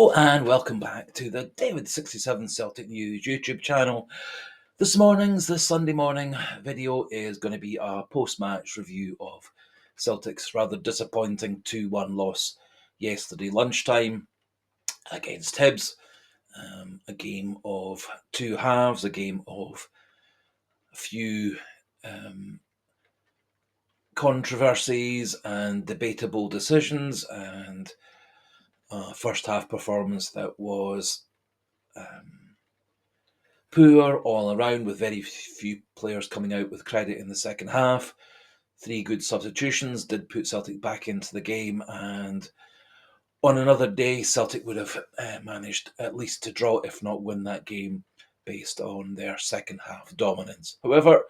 Hello and welcome back to the David67 Celtic News YouTube channel. This Sunday morning video is going to be a post-match review of Celtic's rather disappointing 2-1 loss yesterday lunchtime against Hibs. A game of two halves, a game of a few controversies and debatable decisions, and first half performance that was poor all around, with very few players coming out with credit in the second half. 3 good substitutions did put Celtic back into the game, and on another day Celtic would have managed at least to draw, if not win that game, based on their second half dominance. However,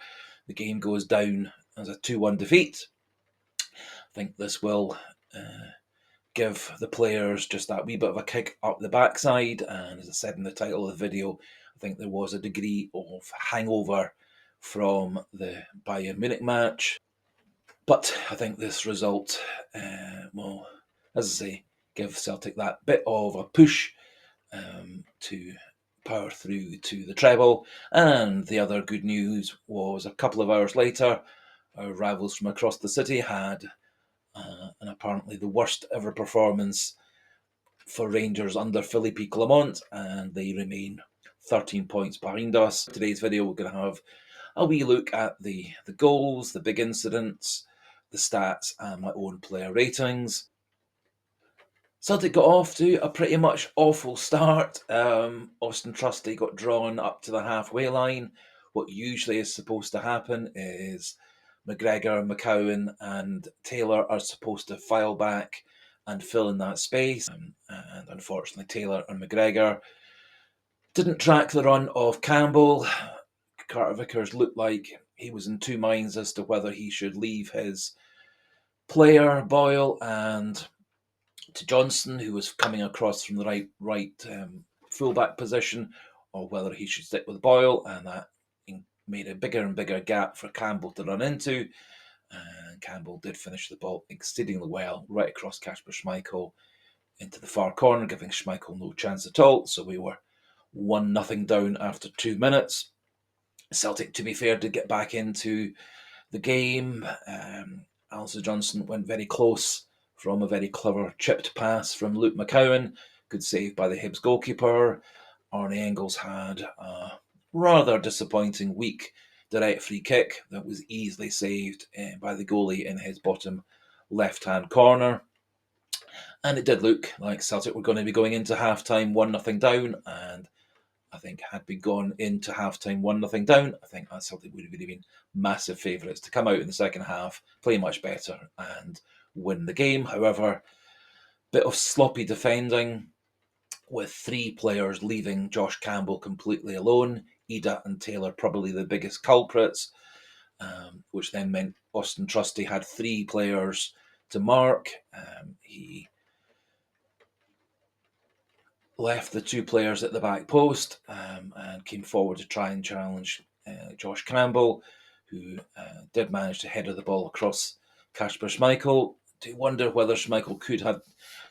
the game goes down as a 2-1 defeat. I think this will give the players just that wee bit of a kick up the backside, and as I said in the title of the video, I think there was a degree of hangover from the Bayern Munich match. But I think this result will, as I say, give Celtic that bit of a push to power through to the treble. And the other good news was, a couple of hours later, our rivals from across the city had and apparently the worst ever performance for Rangers under Philippe Clement, and they remain 13 points behind us. In today's video, we're going to have a wee look at the goals, the big incidents, the stats, and my own player ratings. Celtic got off to a pretty much awful start. Austin Trusty got drawn up to the halfway line. What usually is supposed to happen is McGregor, McCowan and Taylor are supposed to file back and fill in that space. And unfortunately, Taylor and McGregor didn't track the run of Campbell. Carter Vickers looked like he was in two minds as to whether he should leave his player, Boyle, and to Johnson, who was coming across from the right fullback position, or whether he should stick with Boyle, and that made a bigger and bigger gap for Campbell to run into. And Campbell did finish the ball exceedingly well, right across Kasper Schmeichel into the far corner, giving Schmeichel no chance at all. So we were 1-0 down after 2 minutes. Celtic, to be fair, did get back into the game. Alistair Johnson went very close from a very clever chipped pass from Luke McCowan. Good save by the Hibs goalkeeper. Arnie Engels had a rather disappointing weak direct free kick that was easily saved by the goalie in his bottom left-hand corner. And it did look like Celtic were going to be going into half-time 1-0 down, and I think had we gone into half-time 1-0 down, I think that Celtic would have really been massive favourites to come out in the second half, play much better and win the game. However, bit of sloppy defending, with 3 players leaving Josh Campbell completely alone. Ida and Taylor probably the biggest culprits, which then meant Austin Trusty had 3 players to mark. He left the 2 players at the back post and came forward to try and challenge Josh Campbell, who did manage to header the ball across Kasper Schmeichel. Do wonder whether Schmeichel could have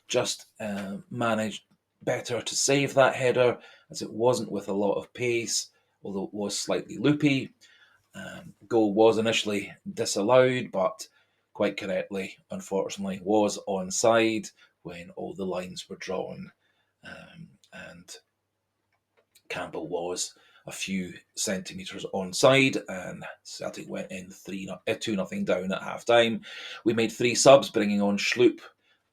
just managed better to save that header, as it wasn't with a lot of pace, although it was slightly loopy. Goal was initially disallowed, but quite correctly, unfortunately, was onside when all the lines were drawn. And Campbell was a few centimetres onside, and Celtic went in 2-0 down at half-time. We made 3 subs, bringing on Schlupp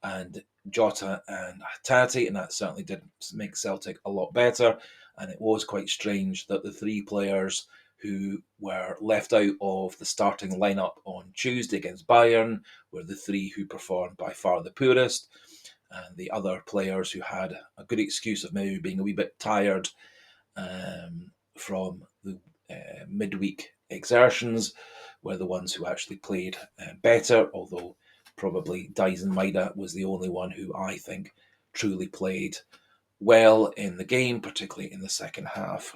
and Jota and Hatate, and that certainly did make Celtic a lot better. And it was quite strange that the 3 players who were left out of the starting lineup on Tuesday against Bayern were the 3 who performed by far the poorest. And the other players who had a good excuse of maybe being a wee bit tired from the midweek exertions were the ones who actually played better, although probably Dyson Maida was the only one who I think truly played well in the game, particularly in the second half.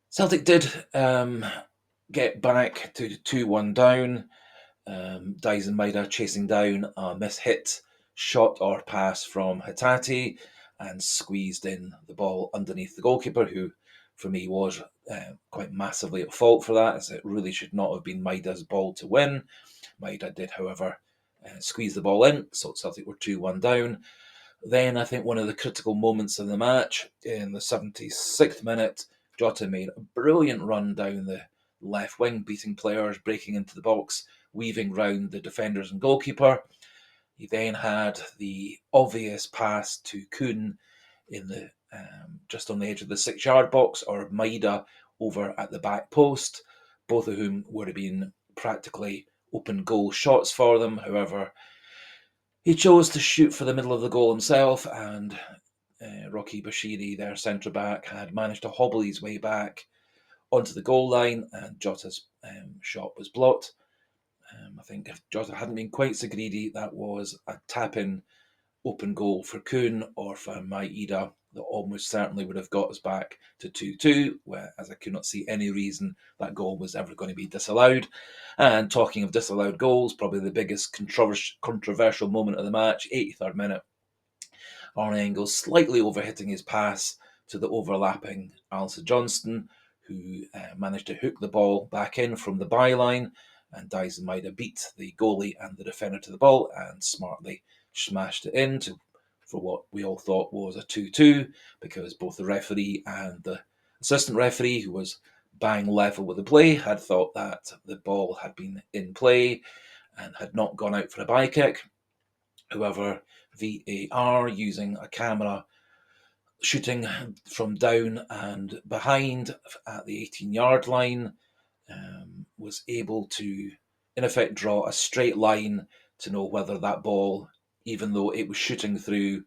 Celtic did get back to 2-1 down. Dyson Maida chasing down a mishit shot or pass from Hatate and squeezed in the ball underneath the goalkeeper, who for me was quite massively at fault for that, as it really should not have been Maida's ball to win. Maida did, however, squeeze the ball in, so Celtic were 2-1 down. Then I think one of the critical moments of the match, in the 76th minute, Jota made a brilliant run down the left wing, beating players, breaking into the box, weaving round the defenders and goalkeeper. He then had the obvious pass to Kuhn in the just on the edge of the 6-yard box, or Maida over at the back post, both of whom would have been practically open goal shots for them. However, he chose to shoot for the middle of the goal himself, and Rocky Bashiri, their centre back, had managed to hobble his way back onto the goal line, and Jota's shot was blocked. I think if Jota hadn't been quite so greedy, that was a tap-in open goal for Kuhn or for Maida that almost certainly would have got us back to 2-2, whereas I could not see any reason that goal was ever going to be disallowed. And talking of disallowed goals, probably the biggest controversial moment of the match, 83rd minute, Arne Engels slightly overhitting his pass to the overlapping Alistair Johnston, who managed to hook the ball back in from the byline, and Dyson Maida beat the goalie and the defender to the ball and smartly smashed it in for what we all thought was a 2-2, because both the referee and the assistant referee, who was bang level with the play, had thought that the ball had been in play and had not gone out for a by kick. However, VAR, using a camera shooting from down and behind at the 18-yard line, was able to, in effect, draw a straight line to know whether that ball, even though it was shooting through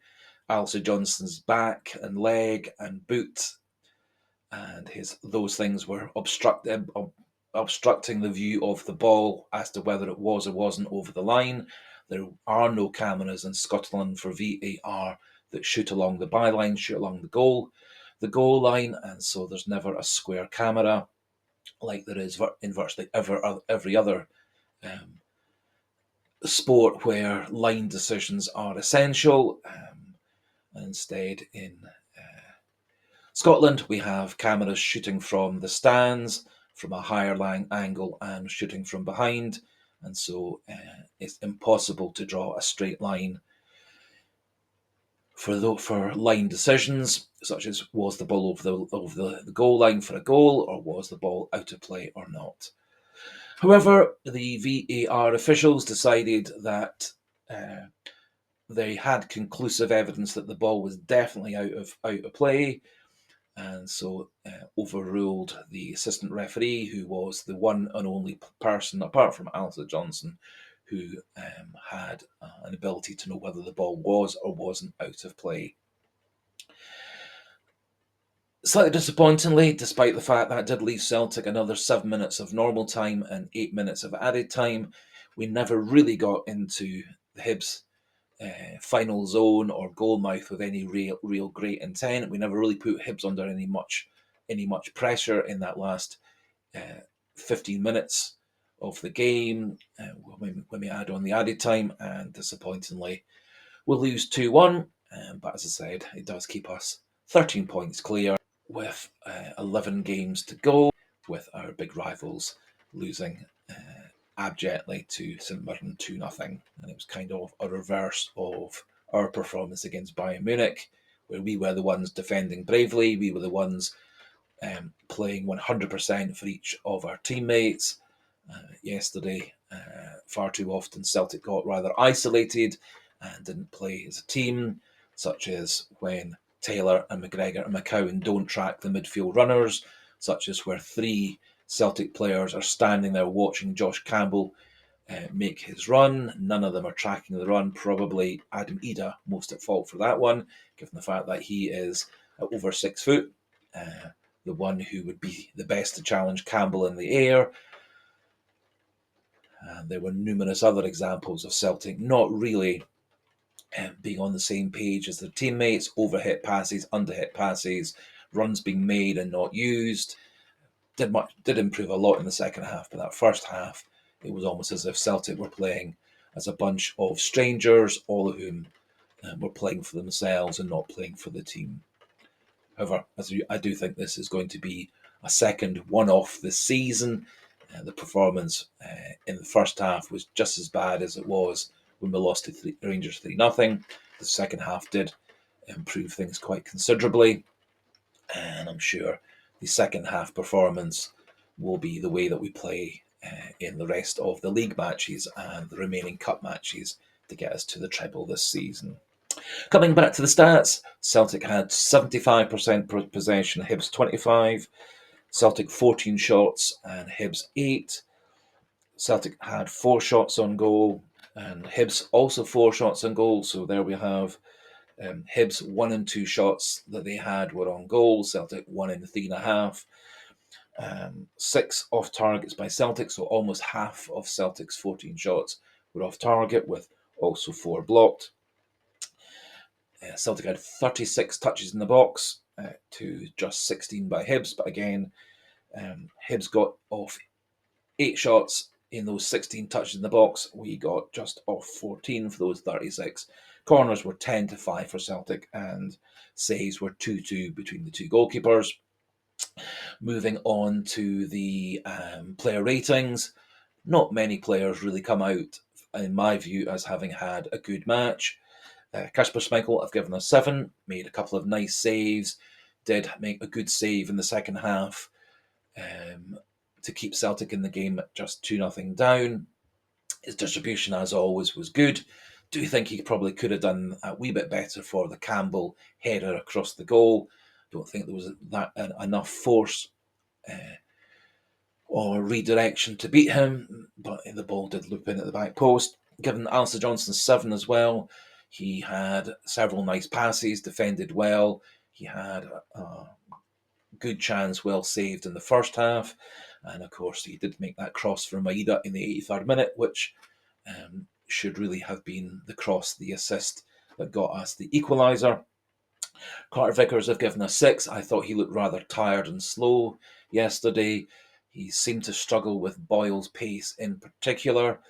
Alistair Johnston's back and leg and boot, and those things were obstructing the view of the ball as to whether it was or wasn't over the line. There are no cameras in Scotland for VAR that shoot along the byline, shoot along the goal line, and so there's never a square camera like there is in virtually every other sport where line decisions are essential. And instead, in Scotland, we have cameras shooting from the stands, from a higher lying angle, and shooting from behind, and so it's impossible to draw a straight line for line decisions, such as was the ball over the goal line for a goal, or was the ball out of play or not. However, the VAR officials decided that they had conclusive evidence that the ball was definitely out of play, and so overruled the assistant referee, who was the one and only person, apart from Alistair Johnson, who had an ability to know whether the ball was or wasn't out of play. Slightly disappointingly, despite the fact that did leave Celtic another 7 minutes of normal time and 8 minutes of added time, we never really got into the Hibs final zone or goal mouth with any real great intent. We never really put Hibs under any much pressure in that last 15 minutes of the game when we add on the added time, and disappointingly we'll lose 2-1, but as I said, it does keep us 13 points clear with 11 games to go, with our big rivals losing abjectly to St Mirren 2-0. And it was kind of a reverse of our performance against Bayern Munich, where we were the ones defending bravely, we were the ones playing 100% for each of our teammates. Yesterday, far too often Celtic got rather isolated and didn't play as a team, such as when Taylor and McGregor and McCowan don't track the midfield runners, such as where 3 Celtic players are standing there watching Josh Campbell make his run. None of them are tracking the run. Probably Adam Ida most at fault for that one, given the fact that he is over 6 foot, the one who would be the best to challenge Campbell in the air. And there were numerous other examples of Celtic not really being on the same page as their teammates, overhit passes, underhit passes, runs being made and not used. Did improve a lot in the second half, but that first half, it was almost as if Celtic were playing as a bunch of strangers, all of whom were playing for themselves and not playing for the team. However, I do think this is going to be a second one-off this season. The performance in the first half was just as bad as it was when we lost to Rangers 3-0. The second half did improve things quite considerably, and I'm sure the second half performance will be the way that we play in the rest of the league matches and the remaining cup matches to get us to the treble this season. Coming back to the stats, Celtic had 75% possession, Hibs 25, Celtic 14 shots and Hibs 8. Celtic had 4 shots on goal and Hibs also 4 shots on goal, so there we have Hibs 1 and 2 shots that they had were on goal, Celtic 1 and 3.5. 6 off targets by Celtic, so almost half of Celtic's 14 shots were off target, with also 4 blocked. Celtic had 36 touches in the box to just 16 by Hibs, but again, Hibs got off 8 shots in those 16 touches in the box. We got just off 14 for those 36. Corners were 10-5 for Celtic, and saves were 2-2 between the two goalkeepers. Moving on to the player ratings, not many players really come out, in my view, as having had a good match. Kasper Schmeichel, I've given a 7, made a couple of nice saves, did make a good save in the second half to keep Celtic in the game at just 2-0 down. His distribution, as always, was good. Do think he probably could have done a wee bit better for the Campbell header across the goal. Don't think there was enough force or redirection to beat him, but the ball did loop in at the back post. Given Alistair Johnston 7 as well, he had several nice passes, defended well. He had a good chance, well saved in the first half. And of course, he did make that cross for Maeda in the 83rd minute, which should really have been the cross, the assist that got us the equaliser. Carter Vickers, I've given a 6. I thought he looked rather tired and slow yesterday. He seemed to struggle with Boyle's pace in particular.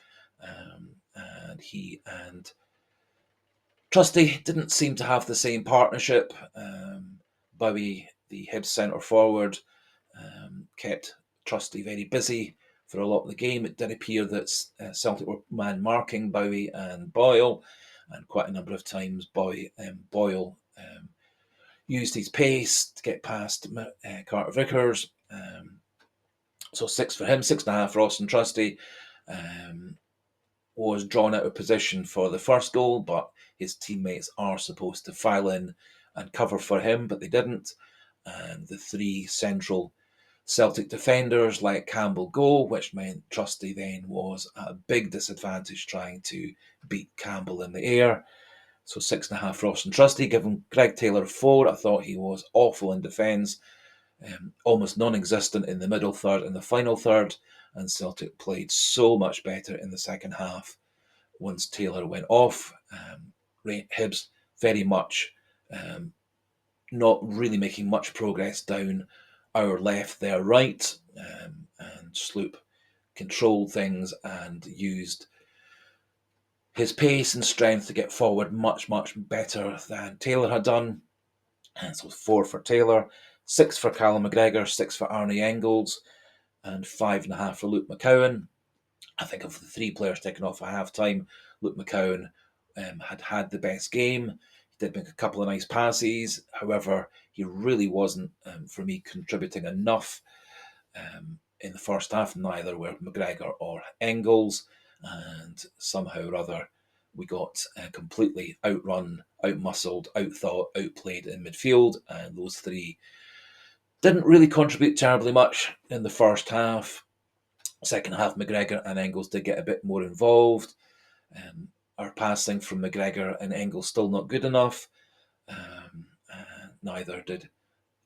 And he and Trusty didn't seem to have the same partnership. Bowie, the Hibs centre forward, kept Trusty very busy for a lot of the game. It did appear that Celtic were man marking Bowie and Boyle, and quite a number of times Boyle used his pace to get past Carter Vickers. So 6 for him, 6.5 for Austin Trusty. Was drawn out of position for the first goal, but his teammates are supposed to file in and cover for him, but they didn't. And the 3 central Celtic defenders let Campbell go, which meant Trusty then was at a big disadvantage trying to beat Campbell in the air. So 6.5 for Austin Trusty. Given Greg Taylor 4, I thought he was awful in defence, almost non-existent in the middle third and the final third, and Celtic played so much better in the second half once Taylor went off. Hibs very much not really making much progress down our left, their right, and Sloop controlled things and used his pace and strength to get forward much, much better than Taylor had done. And so 4 for Taylor, 6 for Callum McGregor, 6 for Arnie Engels, and 5.5 for Luke McCowan. I think of the 3 players taken off at half time, Luke McCowan had the best game. He did make a couple of nice passes. However, he really wasn't, for me, contributing enough in the first half. Neither were McGregor or Engels. And somehow or other, we got completely outrun, outmuscled, outthought, outplayed in midfield. And those 3 didn't really contribute terribly much in the first half. Second half, McGregor and Engels did get a bit more involved. Our passing from McGregor and Engels still not good enough. Neither did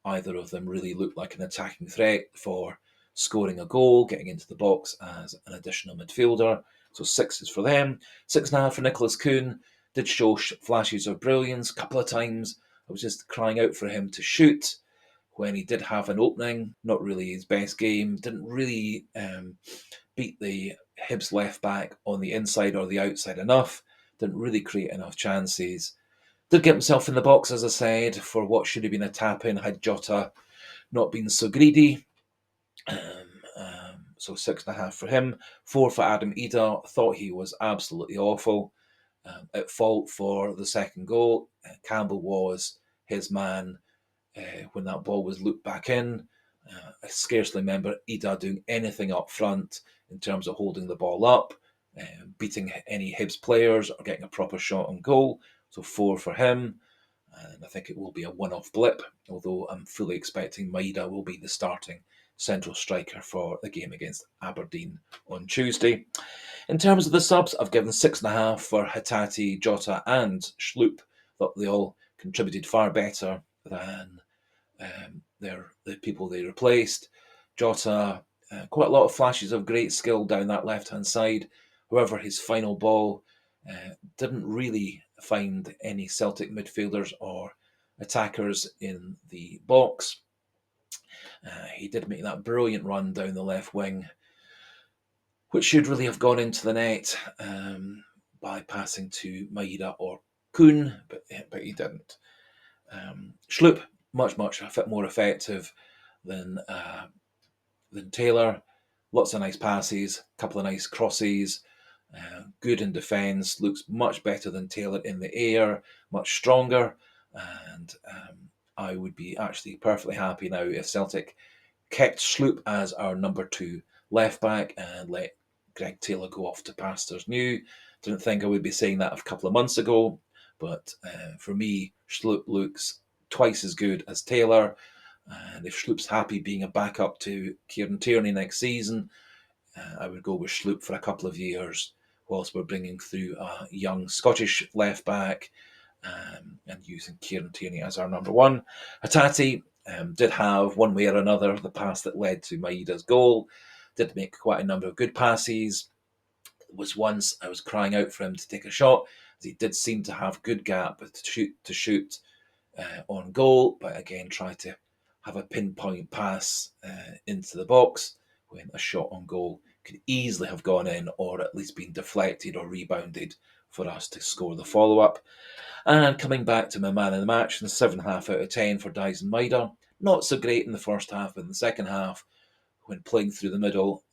either of them really look like an attacking threat for scoring a goal, getting into the box as an additional midfielder. So 6 is for them. 6.5 for Nicholas Kuhn. Did show flashes of brilliance a couple of times. I was just crying out for him to shoot when he did have an opening. Not really his best game. Didn't really beat the Hibs left back on the inside or the outside enough, didn't really create enough chances. Did get himself in the box, as I said, for what should have been a tap-in had Jota not been so greedy. So 6.5 for him, 4 for Adam Ida. Thought he was absolutely awful. At fault for the second goal. Campbell was his man when that ball was looped back in. I scarcely remember Ida doing anything up front in terms of holding the ball up, beating any Hibs players, or getting a proper shot on goal. So 4 for him. And I think it will be a one-off blip, although I'm fully expecting Maeda will be the starting central striker for the game against Aberdeen on Tuesday. In terms of the subs, I've given 6.5 for Hatate, Jota, and Schlupp. Thought they all contributed far better than the people they replaced. Jota, quite a lot of flashes of great skill down that left-hand side. However, his final ball didn't really find any Celtic midfielders or attackers in the box. He did make that brilliant run down the left wing, which should really have gone into the net by passing to Maeda or Kuhn, but he didn't. Schlupp, much more effective than Taylor. Lots of nice passes, a couple of nice crosses, good in defence, looks much better than Taylor in the air, much stronger, and I would be actually perfectly happy now if Celtic kept Schlupp as our number 2 left back and let Greg Taylor go off to pastures new. Didn't think I would be saying that a couple of months ago, but for me, Schlupp looks twice as good as Taylor. And if Schlupp's happy being a backup to Kieran Tierney next season, I would go with Schlupp for a couple of years whilst we're bringing through a young Scottish left back and using Kieran Tierney as our number 1. Hatate did have, one way or another, the pass that led to Maeda's goal. Did make quite a number of good passes. There was once I was crying out for him to take a shot, as he did seem to have good gap to shoot on goal, but again tried to have a pinpoint pass into the box when a shot on goal could easily have gone in or at least been deflected or rebounded for us to score the follow-up. And coming back to my man of the match, 7.5 out of 10 for Dyson Maeda. Not so great in the first half, but in the second half, when playing through the middle,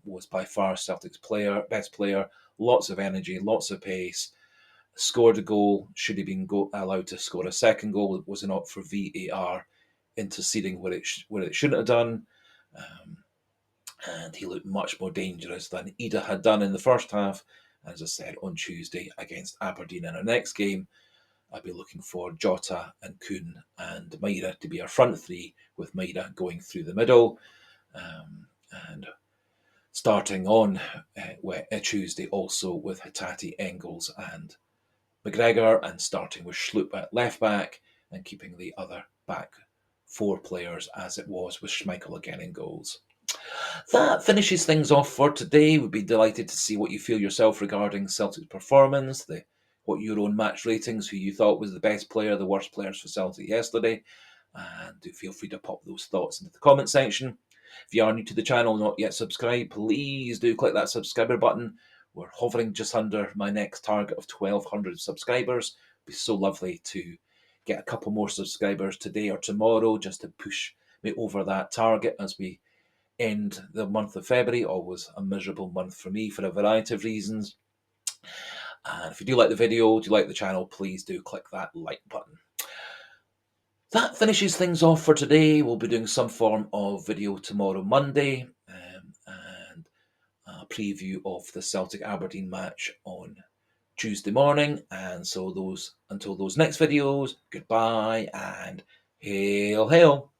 was by far Celtic's best player. Lots of energy, lots of pace. Scored a goal, should have been allowed to score a second goal. It was not for VAR interceding where it shouldn't have done. And he looked much more dangerous than Ida had done in the first half. As I said, on Tuesday against Aberdeen in our next game, I'll be looking for Jota and Kuhn and Maeda to be our front 3, with Maeda going through the middle. And starting on Tuesday also with Hatate, Engels and McGregor, and starting with Schlupp at left back and keeping the other back 4 players as it was, with Schmeichel again in goals. That finishes things off for today. We'd be delighted to see what you feel yourself regarding Celtic's performance, what your own match ratings, who you thought was the best player, the worst players for Celtic yesterday, and do feel free to pop those thoughts into the comment section. If you are new to the channel, not yet subscribed, please do click that subscriber button. We're hovering just under my next target of 1,200 subscribers. It'd be so lovely to get a couple more subscribers today or tomorrow just to push me over that target as we end the month of February. Always a miserable month for me for a variety of reasons. And if you do like the video, do you like the channel, please do click that like button. That finishes things off for today. We'll be doing some form of video tomorrow, Monday, and a preview of the Celtic Aberdeen match on Tuesday morning. And so until those next videos, goodbye and hail, hail.